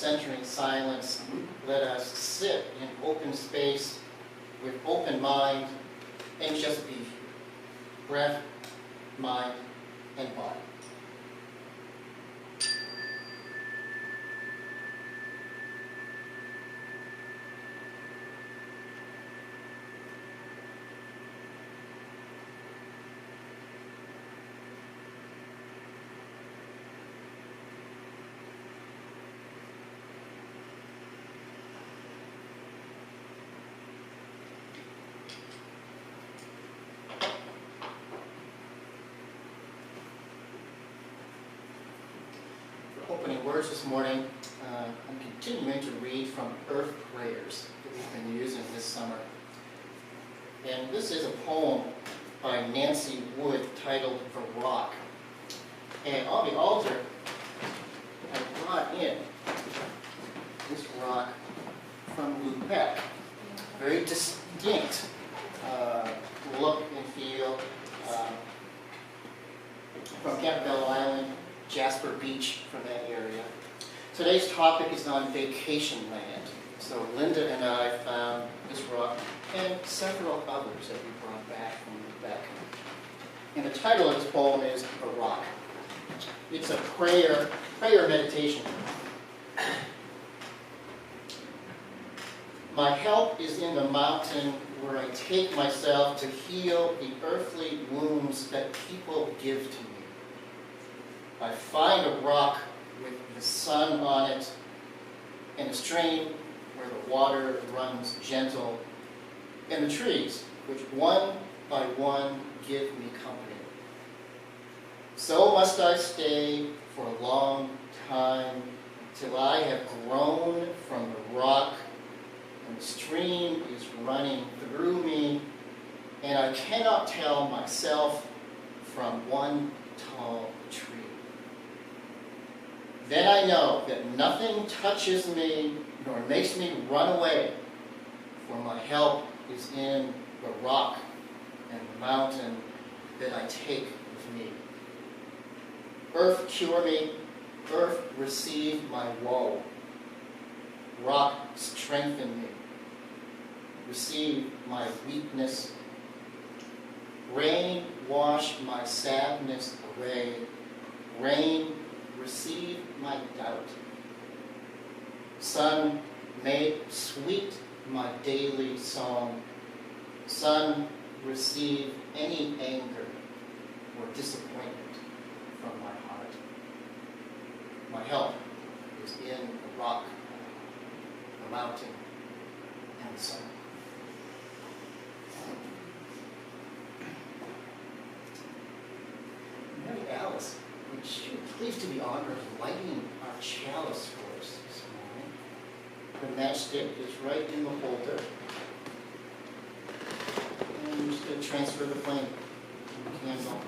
centering silence, let us sit in open space with open mind and just be breath, mind, and body. Opening words this morning, I'm continuing to read from Earth Prayers that we've been using this summer. And this is a poem by Nancy Wood titled The Rock. And on the altar, I brought in this rock from Lubeck. Very distinct look and feel from Campbell Island, Jasper Beach, from that area. Today's topic is on Vacationland. So Linda and I found this rock and several others that we brought back from Lubeck. And the title of this poem is The Rock. It's a prayer meditation. My help is in the mountain where I take myself to heal the earthly wounds that people give to me. I find a rock with the sun on it and a stream where the water runs gentle and the trees which one by one give me company. So must I stay for a long time till I have grown from the rock and the stream is running through me and I cannot tell myself from one tall tree. Then I know that nothing touches me nor makes me run away, for my help is in the rock and the mountain that I take with me. Earth cure me, earth receive my woe. Rock strengthen me, receive my weakness. Rain wash my sadness away. Rain receive my doubt. Sun, make sweet my daily song. Sun, receive any anger or disappointment from my heart. My help is in the rock, the mountain, and the sun. Mary Alice, would you please do the honor of lighting our chalice for us this morning? The matchstick is right in the holder. And I'm just going to transfer the flame from the candle.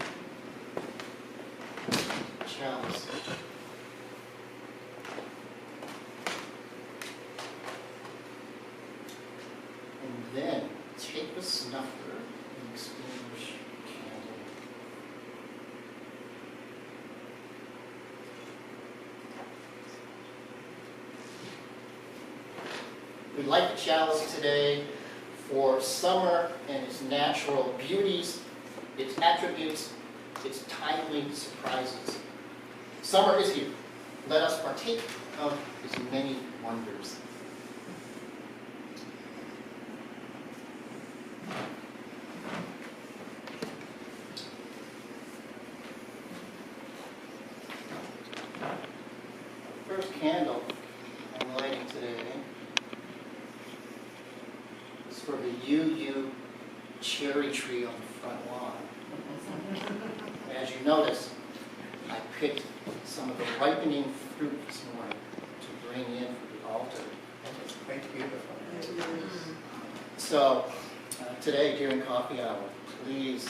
Chalice. And then take the snuffer and extinguish the candle. We light the chalice today for summer and its natural beauties, its attributes, its timely surprises. Summer is here. Let us partake of its many wonders. First candle I'm lighting today is for the UU cherry tree on the front lawn. As you notice, I picked some of the ripening fruit this morning to bring in for the altar. It's quite beautiful. So today during coffee hour, please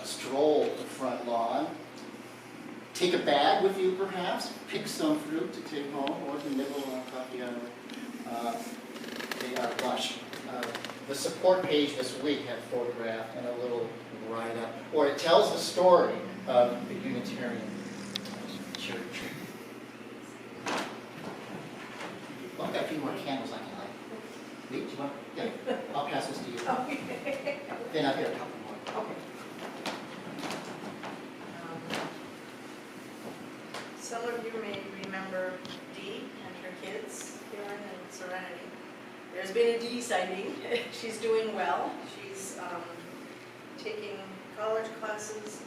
stroll the front lawn. Take a bag with you perhaps, pick some fruit to take home or to nibble on coffee hour. They are lush. The support page this week had a photograph and a little write-up, or it tells the story of the Unitarian cherry tree. got a few more candles I can light. Lee, do you want? Yeah, I'll pass this to you. Okay. Then I've got a couple more. Okay. Some of you may remember Dee and her kids, Karen and Serenity. There's been a Dee sighting. She's doing well. She's taking college classes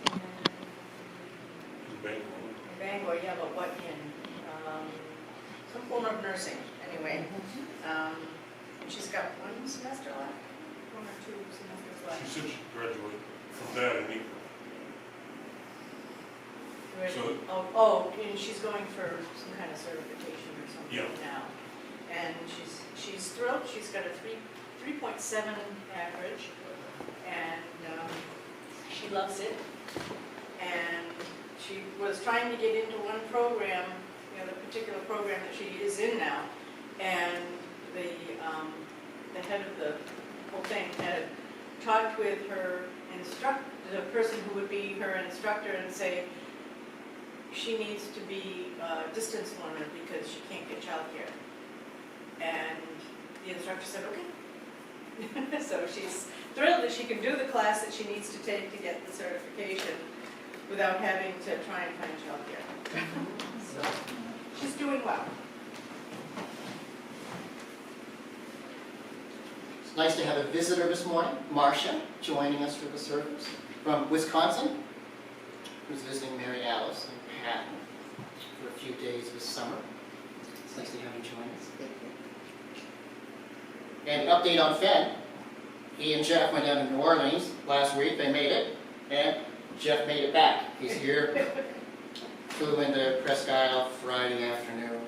in Bangor, yeah, but what in? Some form of nursing, anyway. She's got one semester left, 1 or 2 semesters left. She said she'd graduate from that in April. And she's going for some kind of certification or something now. And she's thrilled. She's got a 3.7 average, and she loves it. And she was trying to get into one program, the particular program that she is in now, and the head of the whole thing had talked with her the person who would be her instructor, and say she needs to be a distance learner because she can't get childcare. And the instructor said, okay. So she's thrilled that she can do the class that she needs to take to get the certification without having to try and find childcare. So she's doing well. It's nice to have a visitor this morning, Marcia, joining us for the service from Wisconsin, who's visiting Mary Alice and Patton for a few days this summer. It's nice to have you join us. And an update on Fenn. He and Jeff went down to New Orleans last week. They made it, and Jeff made it back. He's here. Flew into Presque Isle Friday afternoon.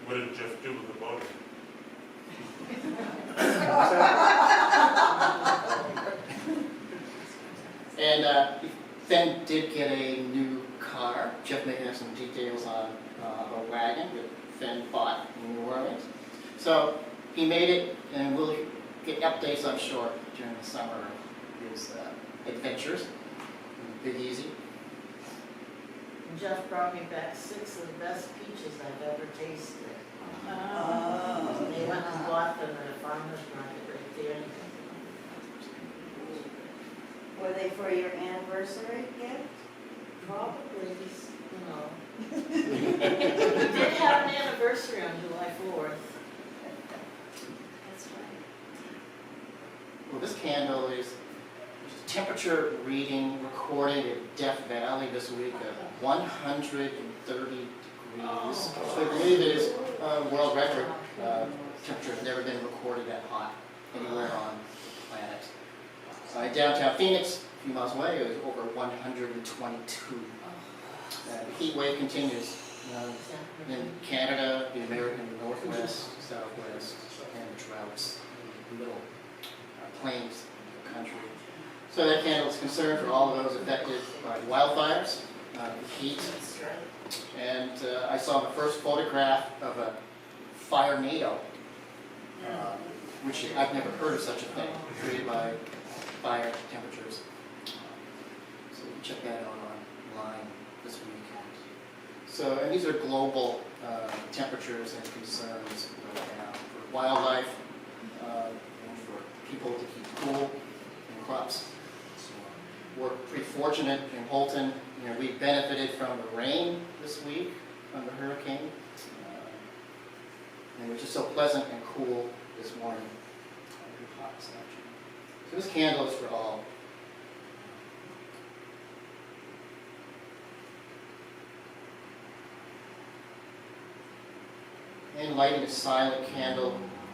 What did Jeff do with the boat? And Fenn did get a new car. Jeff may have some details on a wagon that Fenn bought in New Orleans. So he made it, and we'll get updates, I'm sure, during the summer of his adventures. Big Easy. Jeff brought me back 6 of the best peaches I've ever tasted. They went and bought them at a farmer's market right there. Were they for your anniversary gift? Probably, We did have an anniversary on July 4th. That's right. Well, this candle is temperature reading recorded at Death Valley this week of 130 degrees. So I believe it is a world record. Temperature has never been recorded that hot anywhere on the planet. In downtown Phoenix, a few miles away, it was over 122. The heat wave continues in Canada, the American Northwest, Southwest, and the droughts in the middle plains of the country. So that candle is concerned for all of those affected by wildfires, the heat. And I saw the first photograph of a fire-nado, which I've never heard of such a thing, created by fire temperatures. So you can check that out online this weekend. So, and these are global temperatures and concerns right now for wildlife and for people to keep cool and crops. So we're pretty fortunate in Holton. We benefited from the rain this week from the hurricane. And it was just so pleasant and cool this morning. So this candle is for all. And lighting a silent candle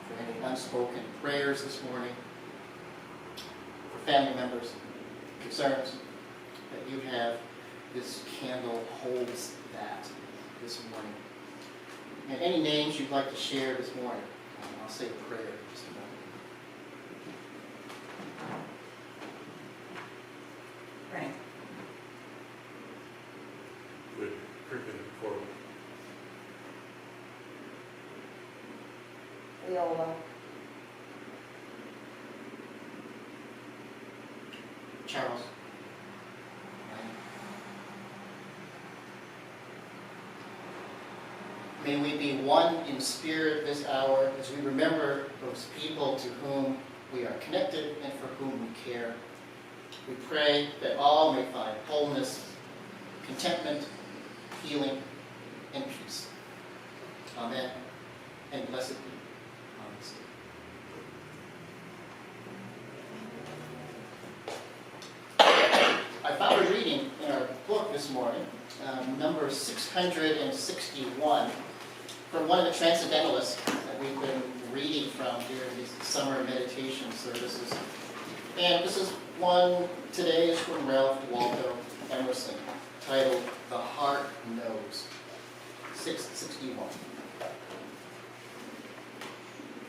for any unspoken prayers this morning, for family members, concerns that you have. This candle holds that this morning. And any names you'd like to share this morning, I'll say a prayer in just a moment. Frank. With cricket and Corbin. Viola. Charles. May we be one in spirit this hour as we remember those people to whom we are connected and for whom we care. We pray that all may find wholeness, contentment, healing, and peace. Amen. And blessed be honesty. I found a reading in our book this morning, number 661, from one of the transcendentalists that we've been reading from during these summer meditation services. And this is one today is from Ralph Waldo Emerson, titled The Heart Knows, 661.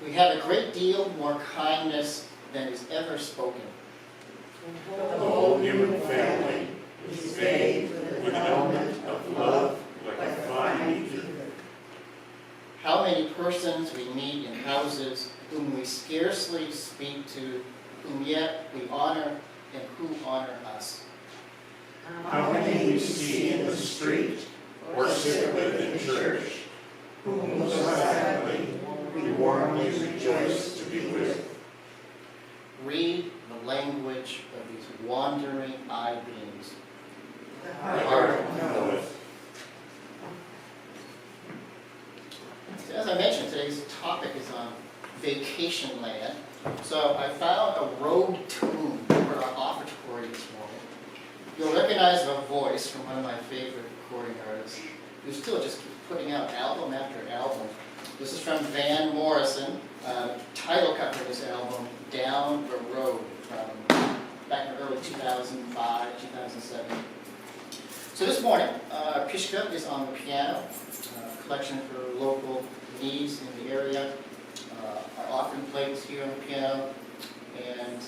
We have a great deal more kindness than is ever spoken. The whole human family is bathed with an element of love like a fine ether. How many persons we meet in houses whom we scarcely speak to, whom yet we honor and who honor us. How many we see in the street or sit with in church, whom silently we warmly rejoice to be with. Read the language of these wandering eye beams. The heart knoweth. So as I mentioned, today's topic is on Vacationland. So I found a road tune for our offertory this morning. You'll recognize the voice from one of my favorite recording artists, who still just keeps putting out album after album. This is from Van Morrison, title cut for this album, Down the Road, from back in early 2005, 2007. So this morning, Pishka is on the piano, a collection for local needs in the area. Our offering plate is here on the piano, and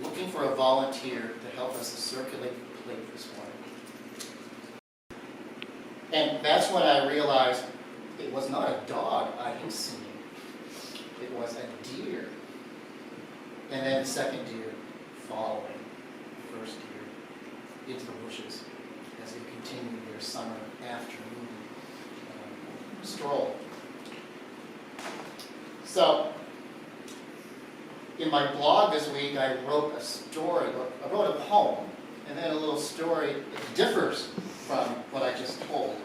looking for a volunteer to help us circulate the plate this morning. And that's when I realized it was not a dog I had seen. It was a deer. And then the second deer following the first deer into the bushes as they continued their summer afternoon stroll. So, in my blog this week, I wrote a story, or I wrote a poem, and then a little story that differs from what I just told.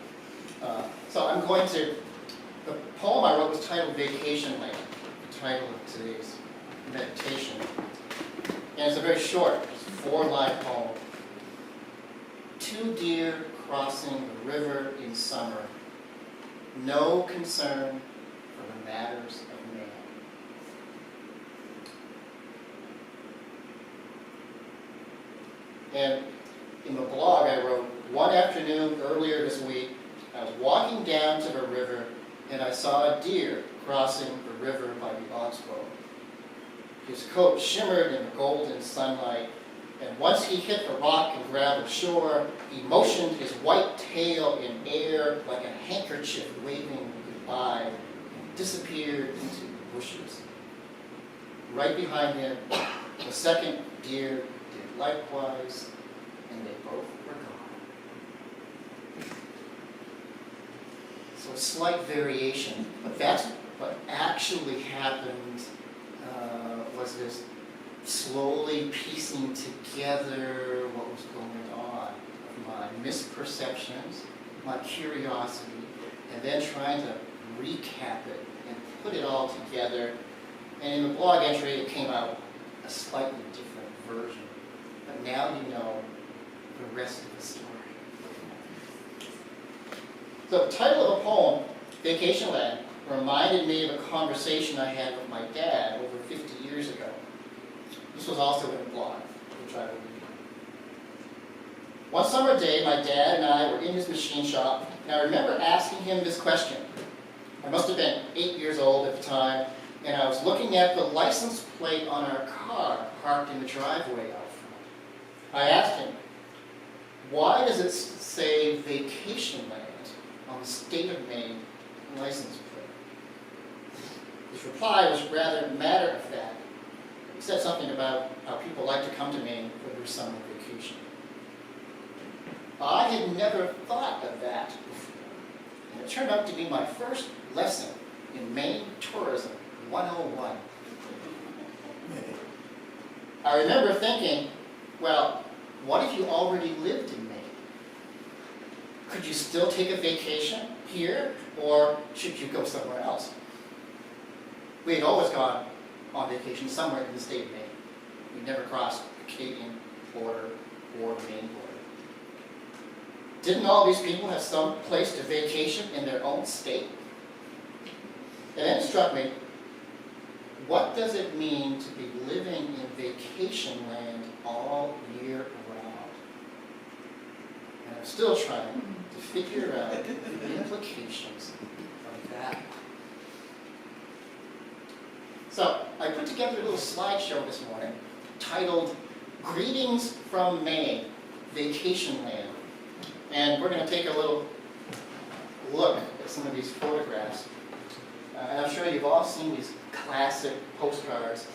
So I'm going to, the poem I wrote was titled Vacationland, the title of today's meditation. And it's a very short, 4-line poem. Two deer crossing the river in summer, no concern for the matters of man. And in the blog I wrote, one afternoon earlier this week, I was walking down to the river and I saw a deer crossing the river by the oxbow. His coat shimmered in the golden sunlight, and once he hit the rock and graveled shore, he motioned his white tail in air like a handkerchief waving goodbye and disappeared into the bushes. Right behind him, the second deer did likewise, and they both were gone. So a slight variation, but that's what actually happened was this slowly piecing together what was going on, my misperceptions, my curiosity, and then trying to recap it and put it all together. And in the blog entry, it came out a slightly different version. But now you know the rest of the story. So the title of the poem, Vacationland, reminded me of a conversation I had with my dad over 50 years ago. This was also in a blog, which I will read. One summer day, my dad and I were in his machine shop, and I remember asking him this question. I must have been 8 years old at the time, and I was looking at the license plate on our car parked in the driveway out front. I asked him, why does it say Vacationland on the state of Maine license plate? His reply was rather matter-of-fact. He said something about how people like to come to Maine for their summer vacation. I had never thought of that before. And it turned out to be my first lesson in Maine Tourism 101. I remember thinking, well, what if you already lived in Maine? Could you still take a vacation here, or should you go somewhere else? We had always gone on vacation somewhere in the state of Maine. We never crossed the Canadian border or the Maine border. Didn't all these people have some place to vacation in their own state? And then it struck me, what does it mean to be living in vacation land all year round? And I'm still trying to figure out the implications of that. So I put together a little slideshow this morning titled Greetings from Maine, Vacationland. And we're going to take a little look at some of these photographs. And I'm sure you've all seen these classic postcards.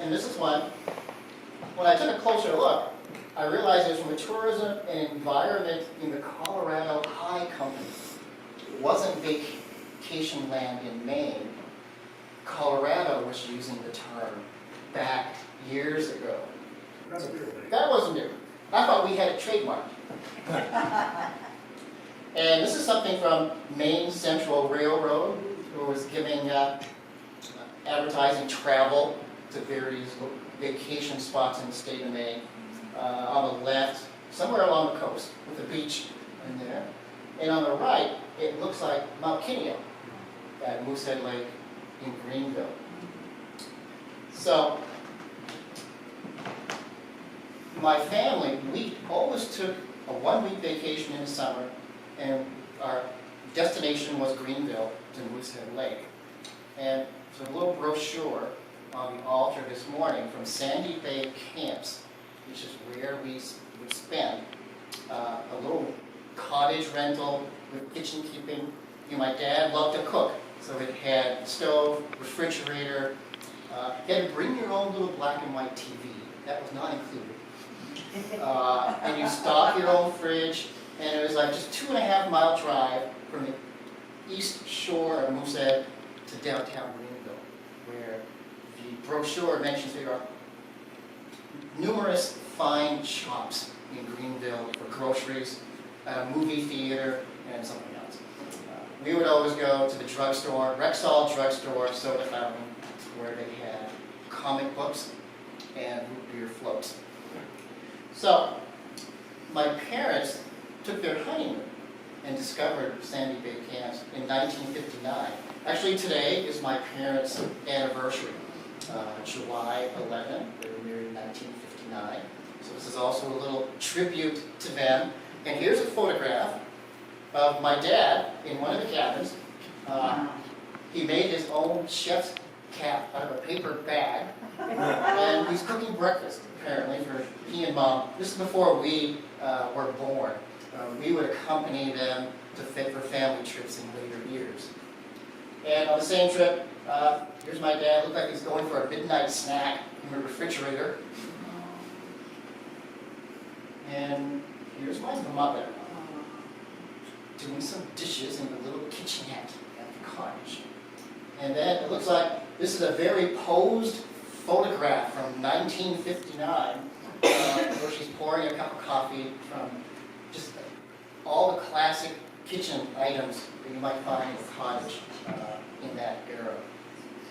And this is one. When I took a closer look, I realized it was from a tourism and environment in the Colorado High Company. It wasn't vacation land in Maine. Colorado was using the term back years ago. That wasn't new. I thought we had it trademarked. And this is something from Maine Central Railroad, who was giving advertising travel to various vacation spots in the state of Maine. On the left, somewhere along the coast, with a beach in there. And on the right, it looks like Mount Kineo at Moosehead Lake in Greenville. So, my family, we always took a one-week vacation in the summer, and our destination was Greenville to Moosehead Lake. And there's a little brochure on the altar this morning from Sandy Bay Camps, which is where we spent a little cottage rental with kitchen keeping. You know, my dad loved to cook, so it had stove, refrigerator. You had to bring your own little black and white TV. That was not included. And you stock your own fridge, and it was like just 2.5 mile drive from the east shore of Moosehead to downtown Greenville, where the brochure mentions there are numerous fine shops in Greenville for groceries, a movie theater, and something else. We would always go to the drugstore, Rexall drugstore, soda fountain, where they had comic books and root beer floats. So, my parents took their honeymoon and discovered Sandy Bay Camps in 1959. Actually, today is my parents' anniversary, July 11. They were married in 1959. So this is also a little tribute to them. And here's a photograph of my dad in one of the cabins. He made his own chef's cap out of a paper bag. And he's cooking breakfast, apparently, for he and Mom. This is before we were born. We would accompany them for family trips in later years. And on the same trip, here's my dad. Looked like he's going for a midnight snack in the refrigerator. And here's my mother doing some dishes in the little kitchenette at the cottage. And then it looks like this is a very posed photograph from 1959 where she's pouring a cup of coffee from just all the classic kitchen items that you might find in a cottage in that era.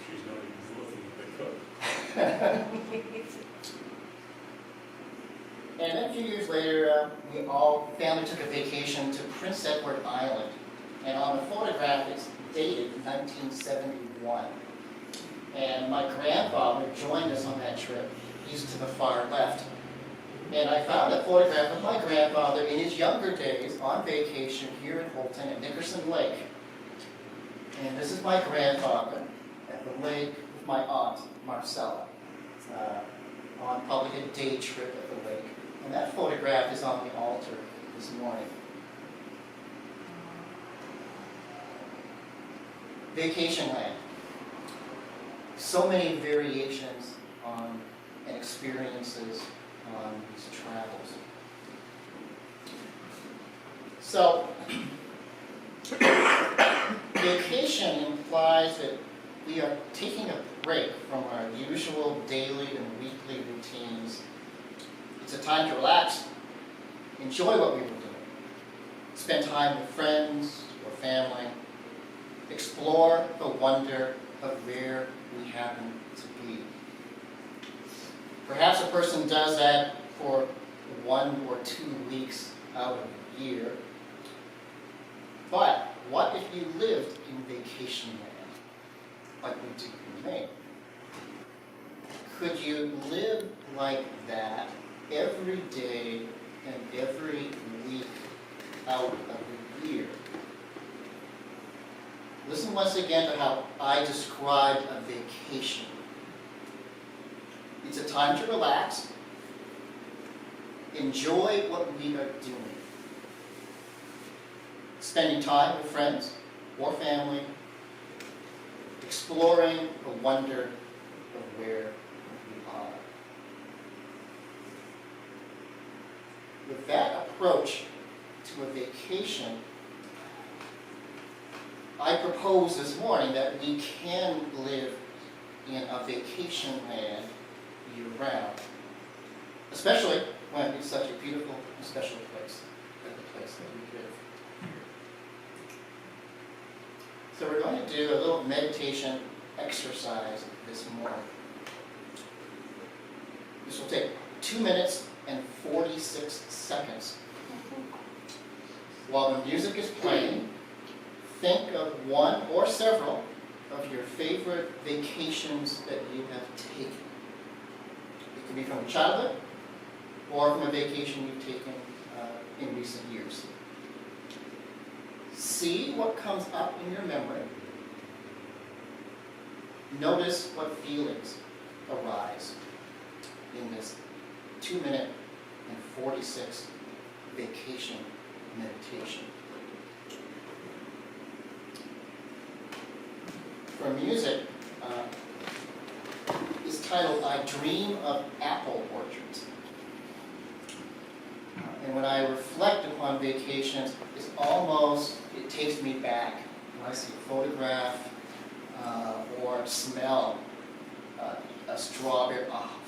She's not even looking at the cook. And then a few years later, we all, family took a vacation to Prince Edward Island. And on the photograph, it's dated 1971. And my grandfather joined us on that trip. He's to the far left. And I found a photograph of my grandfather in his younger days on vacation here in Holton at Nickerson Lake. And this is my grandfather at the lake with my aunt, Marcella, on probably a day trip at the lake. And that photograph is on the altar this morning. Vacationland. So many variations on and experiences on these travels. So, vacation implies that we are taking a break from our usual daily and weekly routines. It's a time to relax, enjoy what we were doing, spend time with friends or family, explore the wonder of where we happen to be. Perhaps a person does that for 1 or 2 weeks out of the year. But what if you lived in Vacationland, like we do in Maine? Could you live like that every day and every week out of the year? Listen once again to how I describe a vacation. It's a time to relax, enjoy what we are doing, spending time with friends or family, exploring the wonder of where we are. With that approach to a vacation, I propose this morning that we can live in a vacation land year-round, especially when it's such a beautiful and special place, like the place that we live. So we're going to do a little meditation exercise this morning. This will take 2 minutes and 46 seconds. While the music is playing, think of one or several of your favorite vacations that you have taken. It could be from childhood or from a vacation you've taken in recent years. See what comes up in your memory. Notice what feelings arise in this 2 minute and 46 vacation meditation. For music, is titled I Dream of Apple Orchards. And when I reflect upon vacations, it takes me back. When I see a photograph or smell a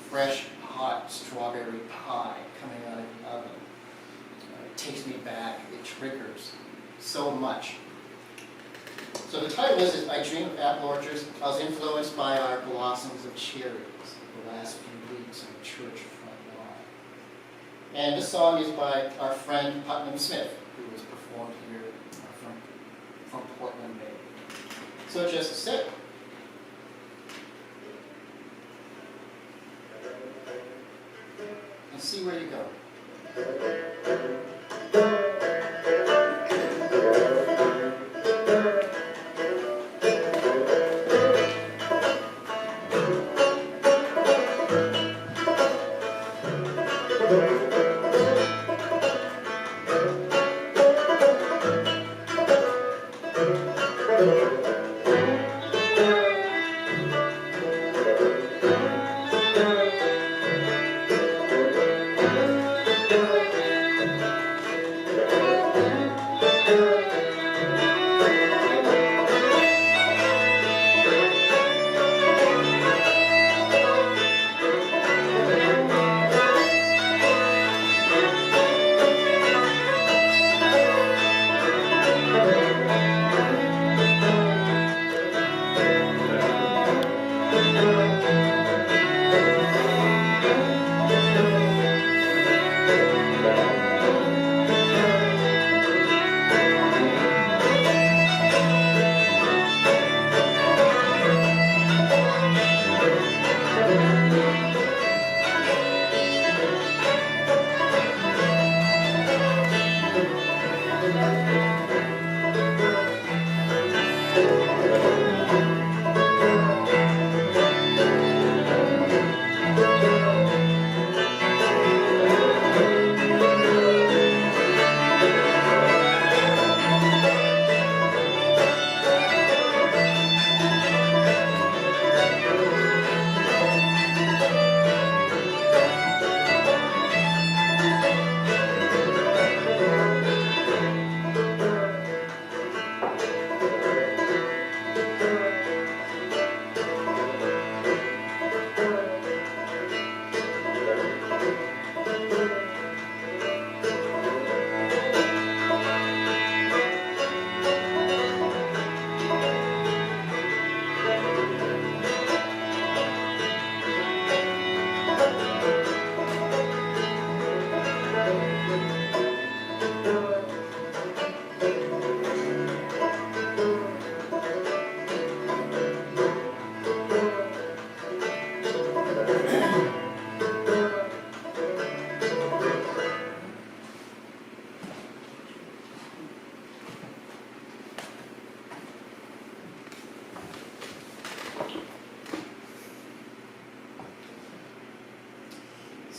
fresh, hot strawberry pie coming out of the oven, it takes me back. It triggers so much. So the title is I Dream of Apple Orchards. I was influenced by our blossoms of cherries the last few weeks in the church front lawn. And this song is by our friend Putnam Smith, who was performed here from Portland, Maine. So just sit. And see where you go.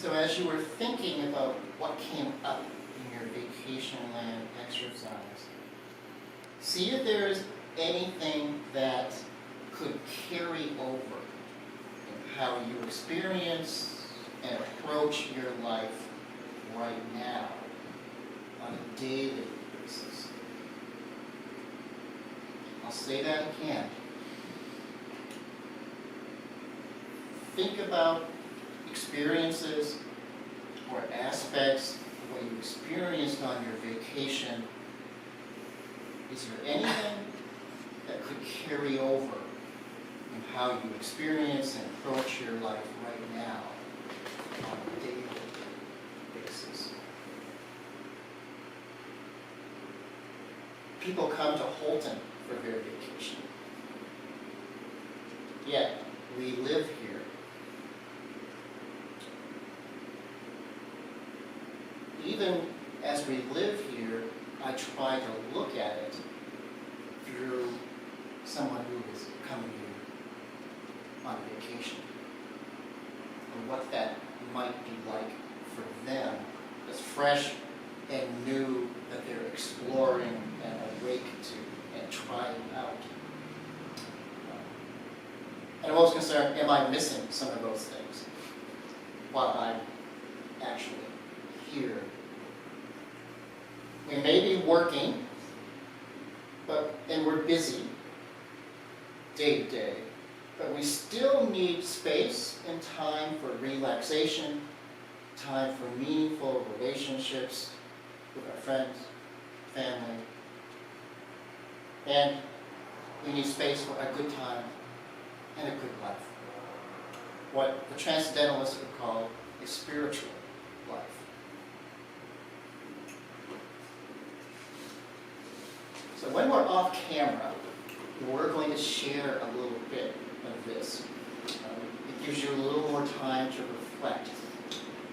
So as you were thinking about what came up in your Vacationland exercise, see if there is anything that could carry over in how you experience and approach your life right now on a daily basis. I'll say that again. Think about experiences or aspects of what you experienced on your vacation. Is there anything that could carry over in how you experience and approach your life right now on a daily basis? People come to Holton for their vacation. Yet, we live here. Even as we live here, I try to look at it through someone who is coming here on vacation, and what that might be like for them, as fresh and new that they're exploring and awake to and trying out. And I'm always concerned, am I missing some of those things while I'm actually here? We may be working, and we're busy day to day, but we still need space and time for relaxation, time for meaningful relationships with our friends, family, and we need space for a good time and a good life. What the Transcendentalists would call a spiritual life. So when we're off camera, we're going to share a little bit of this. It gives you a little more time to reflect.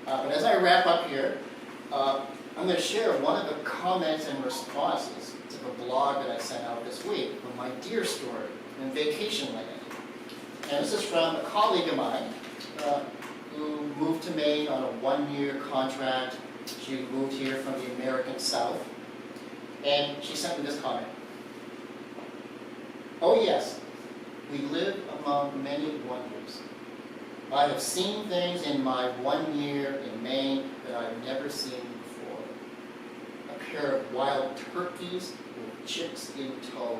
But as I wrap up here, I'm going to share one of the comments and responses to the blog that I sent out this week from my deer story in Vacationland. And this is from a colleague of mine who moved to Maine on a one-year contract. She moved here from the American South. And she sent me this comment. Oh yes, we live among many wonders. I have seen things in my 1 year in Maine that I've never seen before. A pair of wild turkeys with chicks in tow.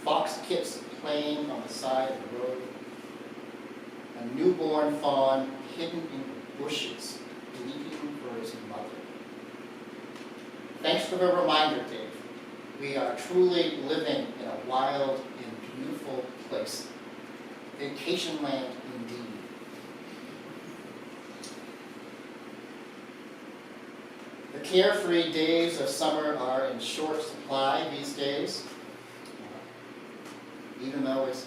Fox kits playing on the side of the road. A newborn fawn hidden in the bushes, bleating for his mother. Thanks for the reminder, Dave. We are truly living in a wild and beautiful place. Vacationland indeed. The carefree days of summer are in short supply these days. Even though it's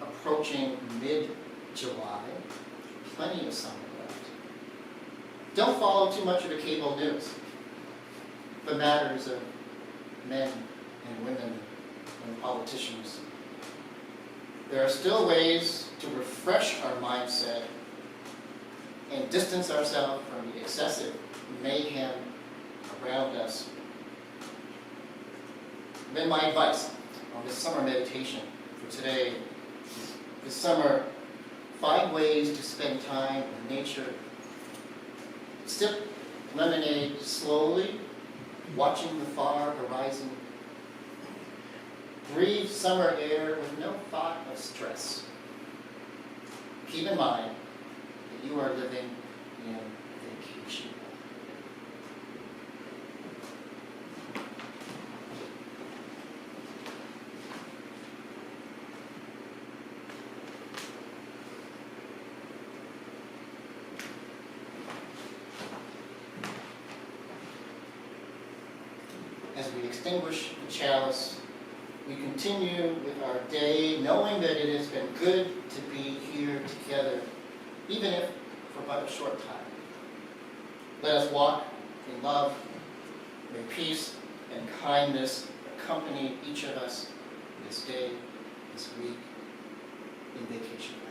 approaching mid-July, plenty of summer left. Don't follow too much of the cable news. The matters of men and women and politicians. There are still ways to refresh our mindset and distance ourselves from the excessive mayhem around us. Then my advice on this summer meditation for today, this summer, find ways to spend time in nature. Sip lemonade slowly, watching the far horizon. Breathe summer air with no thought of stress. Keep in mind that you are living in vacation. As we extinguish the chalice, we continue with our day, knowing that it has been good to be here together, even if for but a short time. Let us walk in love. May peace and kindness accompany each of us this day, this week, in Vacationland.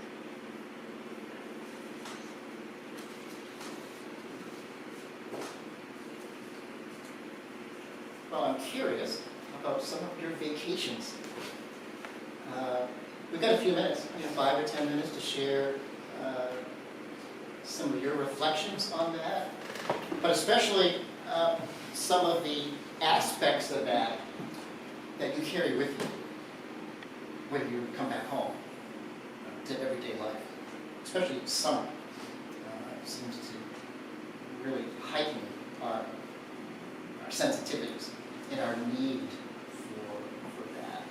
I'm curious about some of your vacations. We've got a few minutes, 5 or 10 minutes to share some of your reflections on that, but especially some of the aspects of that you carry with you when you come back home to everyday life, especially summer. It seems to really heighten our sensitivities and our need for that,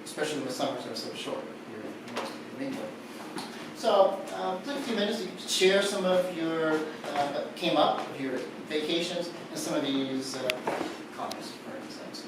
especially when summers are so short here in most of New England. So, take a few minutes to share some of your, came up of your vacations and some of these comments, for instance.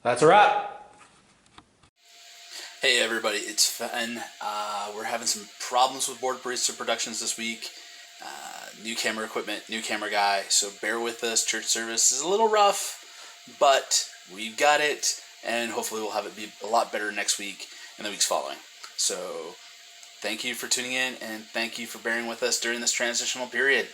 That's a wrap. Hey everybody, it's Fenton. We're having some problems with Board Barista Productions this week. New camera equipment, new camera guy, so bear with us. Church service is a little rough, but we've got it, and hopefully we'll have it be a lot better next week and the weeks following. So thank you for tuning in, and thank you for bearing with us during this transitional period.